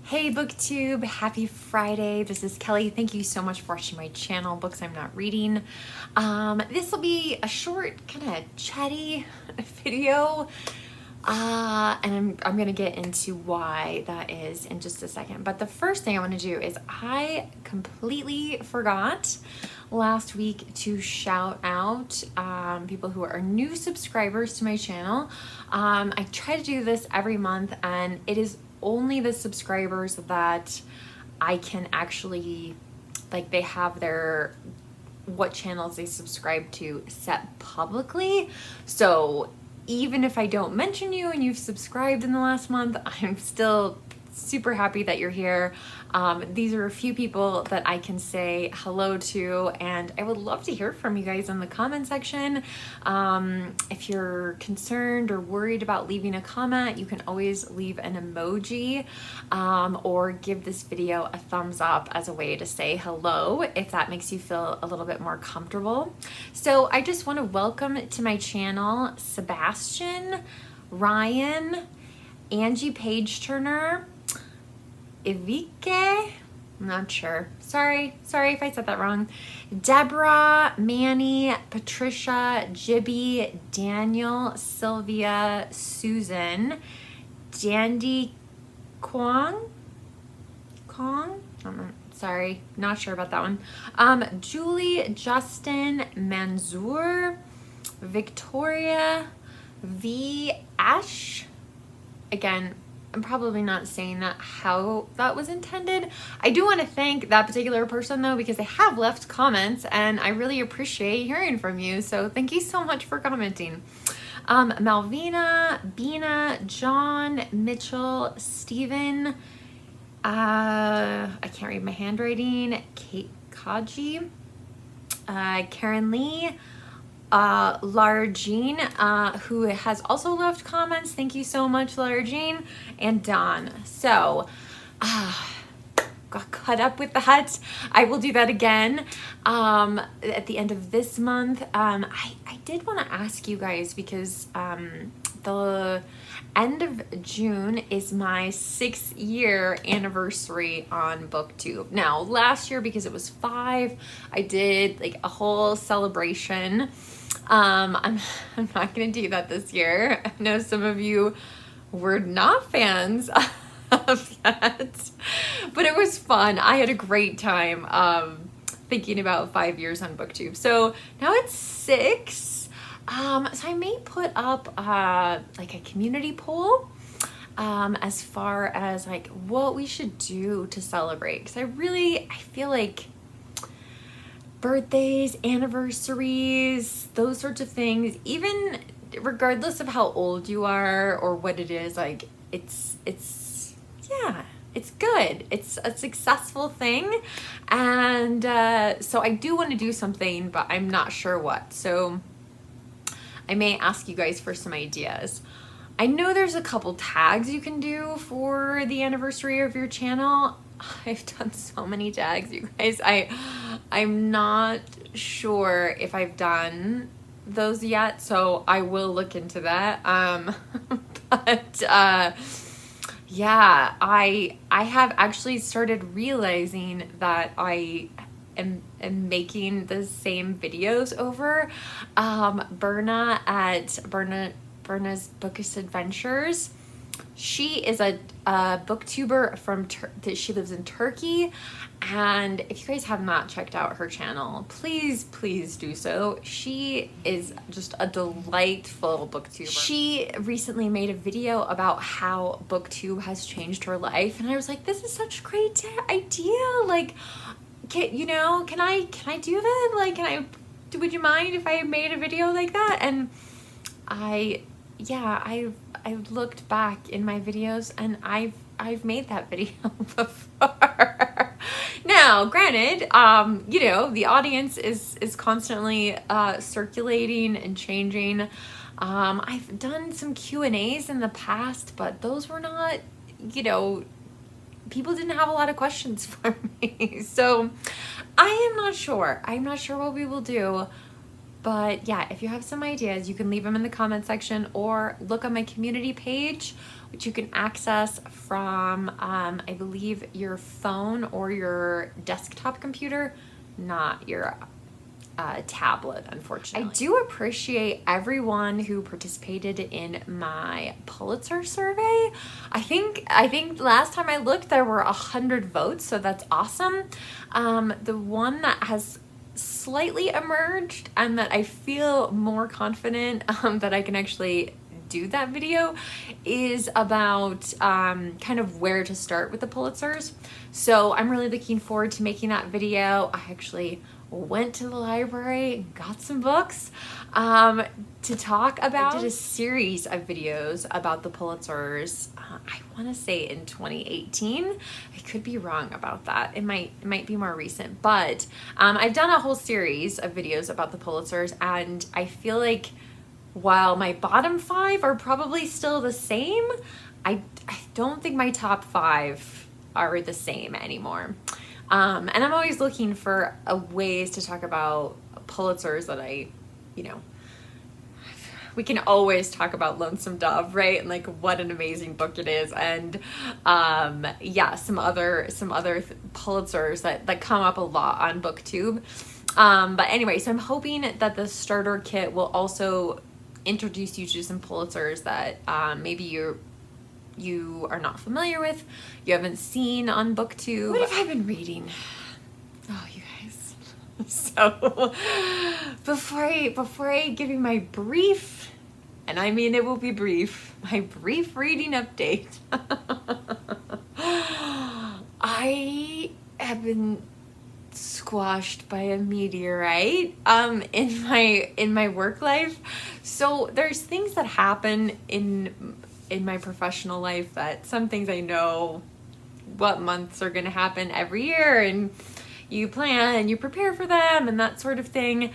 Hey Booktube, happy Friday. This is Kelly. Thank you so much for watching my channel, Books I'm Not Reading. This will be a short, kind of chatty video. And I'm gonna get into why that is in just a second. But the first thing I want to do is I completely forgot last week to shout out people who are new subscribers to my channel. I try to do this every month, and it is only the subscribers that I can actually, like, they have their what channels they subscribe to set publicly. So even if I don't mention you and you've subscribed in the last month, I'm still super happy that you're here. These are a few people that I can say hello to, and I would love to hear from you guys in the comment section. If you're concerned or worried about leaving a comment, you can always leave an emoji or give this video a thumbs up as a way to say hello if that makes you feel a little bit more comfortable. So I just want to welcome to my channel Sebastian, Ryan, Angie Page Turner, Ivike, I'm not sure. Sorry if I said that wrong. Deborah, Manny, Patricia, Jibby, Daniel, Sylvia, Susan, Dandy Kwong? Sorry, not sure about that one. Julie, Justin, Manzoor, Victoria, V. Ash. Again, I'm probably not saying that how that was intended. I do want to thank that particular person though, because they have left comments and I really appreciate hearing from you. So thank you so much for commenting. Malvina, Bina, John, Mitchell, Stephen, I can't read my handwriting, Kate Kaji, Karen Lee, Lara Jean, who has also left comments. Thank you so much, Lara Jean, and Don. So, got caught up with that. I will do that again at the end of this month. I did want to ask you guys, because the end of June is my 6-year anniversary on Booktube. Now, last year, because it was 5, I did like a whole celebration. I'm not gonna do that this year. I know some of you were not fans of that, but it was fun. I had a great time thinking about 5 years on Booktube. So now it's 6. So I may put up like a community poll as far as like what we should do to celebrate, because I feel like birthdays, anniversaries, those sorts of things, even regardless of how old you are or what it is, like it's good. It's a successful thing. And so I do want to do something, but I'm not sure what. So I may ask you guys for some ideas. I know there's a couple tags you can do for the anniversary of your channel. I've done so many tags, you guys. I'm not sure if I've done those yet, so I will look into that. But yeah, I have actually started realizing that I am making the same videos over. Berna at Berna's Bookish Adventures. She is a booktuber from she lives in Turkey, and if you guys have not checked out her channel, please do so. She is just a delightful booktuber. She recently made a video about how booktube has changed her life, and I was like, this is such a great idea. Like, can I do that? Like, would you mind if I made a video like that? And I looked back in my videos, and I've made that video before. Now, granted, the audience is constantly circulating and changing. I've done some Q&As in the past, but those were not, people didn't have a lot of questions for me. So I am not sure. I'm not sure what we will do. But yeah, if you have some ideas, you can leave them in the comment section or look on my community page, which you can access from, I believe, your phone or your desktop computer, not your tablet, unfortunately. I do appreciate everyone who participated in my Pulitzer survey. I think last time I looked there were 100 votes, so that's awesome. The one that has slightly emerged and that I feel more confident that I can actually do that video is about kind of where to start with the Pulitzers. So I'm really looking forward to making that video. I actually went to the library and got some books to talk about. I did a series of videos about the Pulitzers, I want to say in 2018. I could be wrong about that. It might be more recent, but I've done a whole series of videos about the Pulitzers, and I feel like while my bottom 5 are probably still the same, I don't think my top 5 are the same anymore. And I'm always looking for ways to talk about Pulitzers that we can always talk about Lonesome Dove, right? And like what an amazing book it is. And yeah, some other Pulitzers that come up a lot on Booktube. But anyway, so I'm hoping that the starter kit will also introduce you to some Pulitzers that maybe you are not familiar with, you haven't seen on Booktube. What have I been reading? Oh, you guys. So before I give you my brief, and I mean it will be brief, my brief reading update, I have been squashed by a meteorite in my work life. So there's things that happen in my professional life, that some things I know what months are going to happen every year, and you plan and you prepare for them and that sort of thing.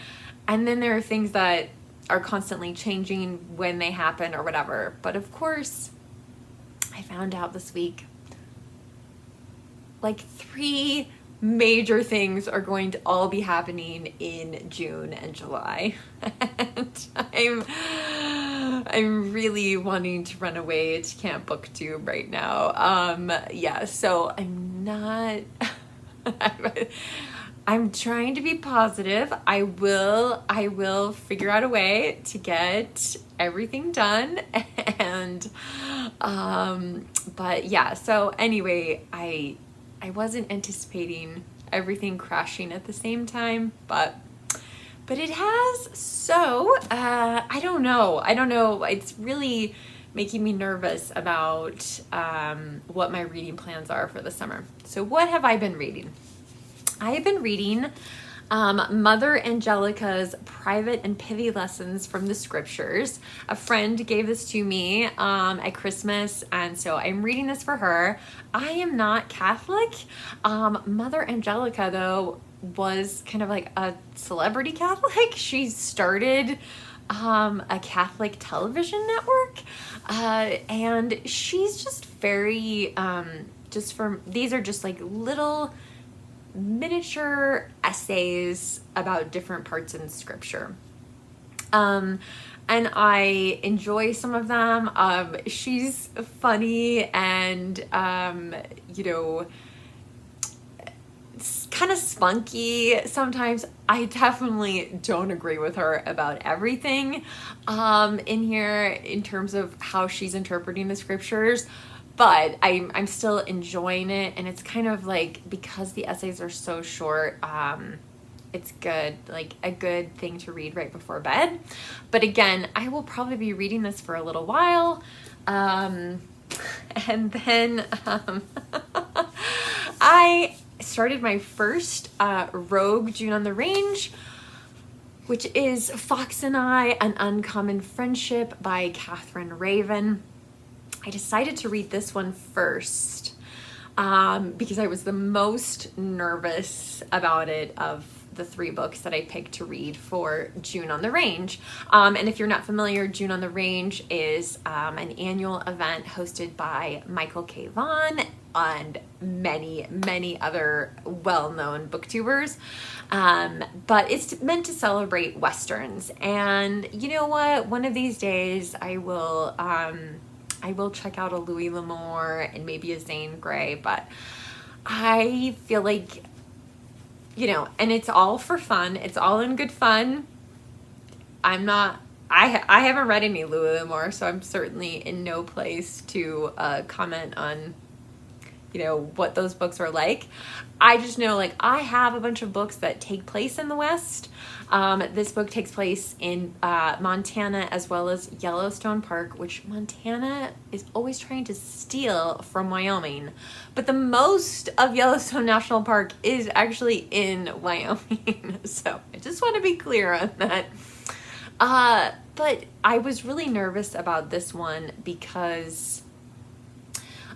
And then there are things that are constantly changing when they happen or whatever. But of course, I found out this week like 3 major things are going to all be happening in June and July. And I'm really wanting to run away to Camp Booktube right now. Yeah, so I'm not I'm trying to be positive. I will figure out a way to get everything done. And but yeah, so anyway, I wasn't anticipating everything crashing at the same time, but it has. So I don't know. It's really making me nervous about what my reading plans are for the summer. So what have I been reading? I have been reading Mother Angelica's Private and Pithy Lessons from the Scriptures. A friend gave this to me at Christmas, and so I'm reading this for her. I am not Catholic. Mother Angelica, though, was kind of like a celebrity Catholic. She started a Catholic television network, and she's just very, these are just like little miniature essays about different parts in scripture. And I enjoy some of them. She's funny and, kind of spunky sometimes. I definitely don't agree with her about everything in here in terms of how she's interpreting the scriptures. But I'm still enjoying it, and it's kind of like, because the essays are so short, it's good, like a good thing to read right before bed. But again, I will probably be reading this for a little while. And then I started my first Rogue June on the Range, which is Fox and I, An Uncommon Friendship by Catherine Raven. I decided to read this one first because I was the most nervous about it of the 3 books that I picked to read for June on the Range. And if you're not familiar, June on the Range is an annual event hosted by Michael K. Vaughan and many other well-known booktubers. But it's meant to celebrate Westerns. And you know what? One of these days I will check out a Louis L'Amour and maybe a Zane Grey, but I feel like, you know, and it's all for fun. It's all in good fun. I haven't read any Louis L'Amour, so I'm certainly in no place to comment on, you know, what those books are like. I just know, like, I have a bunch of books that take place in the West. This book takes place in Montana, as well as Yellowstone Park, which Montana is always trying to steal from Wyoming. But the most of Yellowstone National Park is actually in Wyoming. So I just want to be clear on that. But I was really nervous about this one because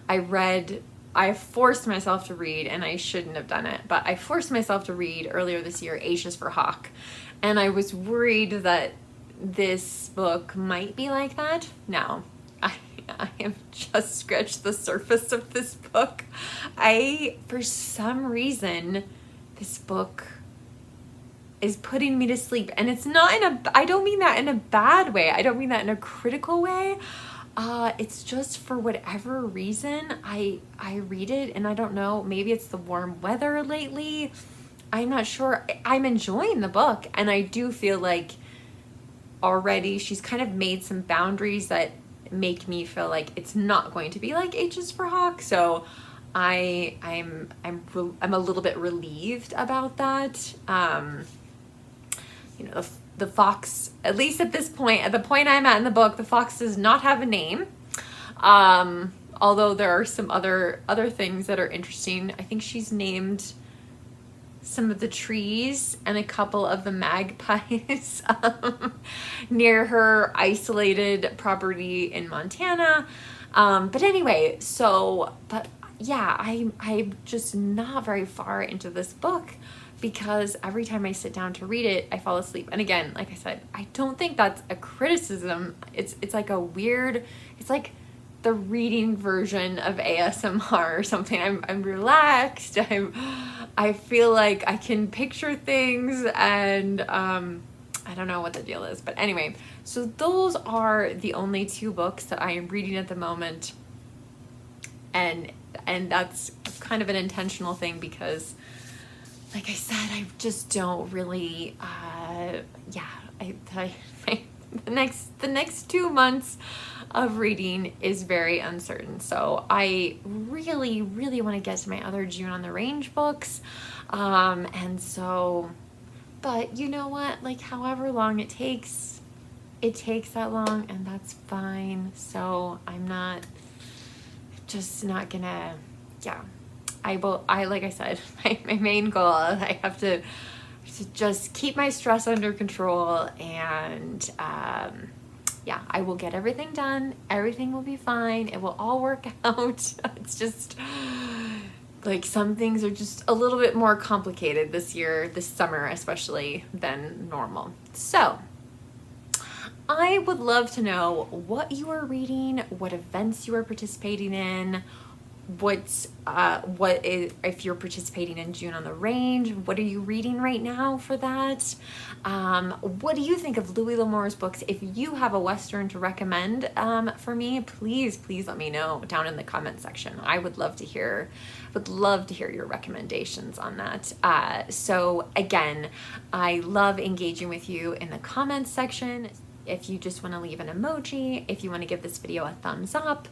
I forced myself to read, and I shouldn't have done it, but I forced myself to read earlier this year, H is for Hawk. And I was worried that this book might be like that. No, I have just scratched the surface of this book. For some reason, this book is putting me to sleep. And it's not I don't mean that in a bad way. I don't mean that in a critical way. It's just for whatever reason, I read it and I don't know, maybe it's the warm weather lately. I'm not sure. I'm enjoying the book, and I do feel like already she's kind of made some boundaries that make me feel like it's not going to be like H's for Hawk. So I'm a little bit relieved about that. You know, the fox, at least at this point, at the point I'm at in the book, the fox does not have a name. Although there are some other things that are interesting. I think she's named some of the trees and a couple of the magpies near her isolated property in Montana. But anyway, but yeah, I'm just not very far into this book, because every time I sit down to read it, I fall asleep. And again, like I said, I don't think that's a criticism. It's like a weird, it's like the reading version of ASMR or something. I'm relaxed. I feel like I can picture things, and I don't know what the deal is. But anyway, so those are the only two books that I am reading at the moment. And that's kind of an intentional thing because, like I said, I just don't really, the next 2 months of reading is very uncertain. So I really want to get to my other June on the Range books. And so, but you know what, like however long it takes that long, and that's fine. So I'm just not gonna, like I said, my main goal, I have to just keep my stress under control, and I will get everything done. Everything will be fine. It will all work out. It's just like some things are just a little bit more complicated this year, this summer especially, than normal. So I would love to know what you are reading, what events you are participating in, if you're participating in June on the Range, what are you reading right now for that? What do you think of Louis L'Amour's books? If you have a Western to recommend for me, please let me know down in the comment section. I would love to hear your recommendations on that. So again, I love engaging with you in the comments section. If you just want to leave an emoji, if you want to give this video a thumbs up,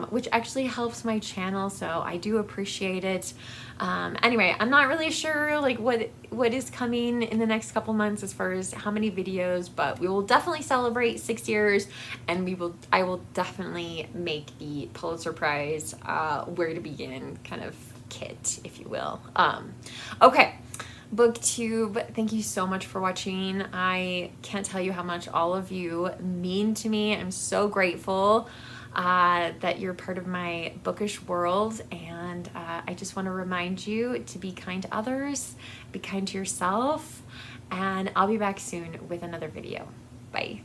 which actually helps my channel, so I do appreciate it. Anyway, I'm not really sure like what is coming in the next couple months as far as how many videos, but we will definitely celebrate 6 years, and I will definitely make the Pulitzer Prize where to begin kind of kit, if you will. Okay. Booktube, thank you so much for watching. I can't tell you how much all of you mean to me. I'm so grateful that you're part of my bookish world, and I just want to remind you to be kind to others, be kind to yourself, and I'll be back soon with another video. Bye.